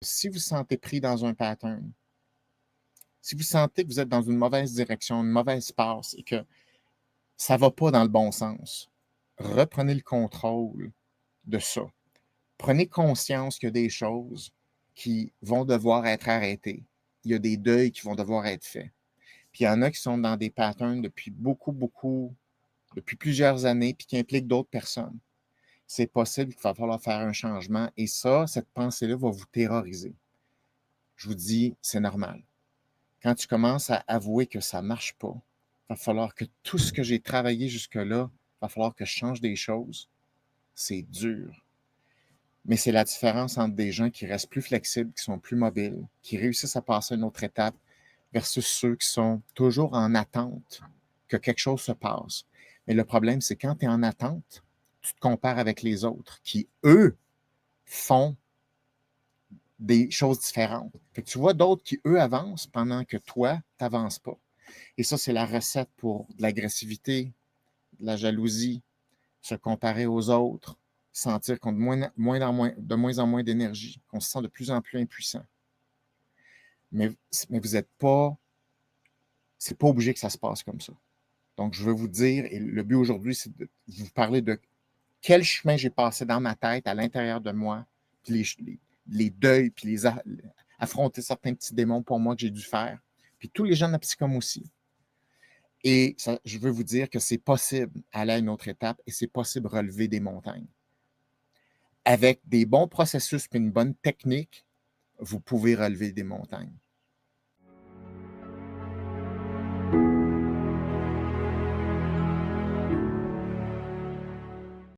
Si vous sentez pris dans un pattern, si vous sentez que vous êtes dans une mauvaise direction, une mauvaise passe et que ça ne va pas dans le bon sens, reprenez le contrôle de ça. Prenez conscience qu'il y a des choses qui vont devoir être arrêtées. Il y a des deuils qui vont devoir être faits. Puis il y en a qui sont dans des patterns depuis depuis plusieurs années, puis qui impliquent d'autres personnes. C'est possible qu'il va falloir faire un changement. Et ça, cette pensée-là va vous terroriser. Je vous dis, c'est normal. Quand tu commences à avouer que ça ne marche pas, il va falloir que tout ce que j'ai travaillé jusque-là, il va falloir que je change des choses. C'est dur. Mais c'est la différence entre des gens qui restent plus flexibles, qui sont plus mobiles, qui réussissent à passer à une autre étape, versus ceux qui sont toujours en attente que quelque chose se passe. Mais le problème, c'est quand tu es en attente, tu te compares avec les autres qui, eux, font des choses différentes. Fait que tu vois d'autres qui, eux, avancent pendant que toi, tu n'avances pas. Et ça, c'est la recette pour de l'agressivité, de la jalousie, se comparer aux autres, sentir qu'on a de moins en moins d'énergie, qu'on se sent de plus en plus impuissant. Mais vous n'êtes pas, c'est pas obligé que ça se passe comme ça. Donc, je veux vous dire, et le but aujourd'hui, c'est de vous parler de quel chemin j'ai passé dans ma tête, à l'intérieur de moi, puis les deuils, puis affronter certains petits démons pour moi que j'ai dû faire, puis tous les gens de la psychome aussi. Et ça, je veux vous dire que c'est possible aller à une autre étape et c'est possible de relever des montagnes. Avec des bons processus et une bonne technique, vous pouvez relever des montagnes.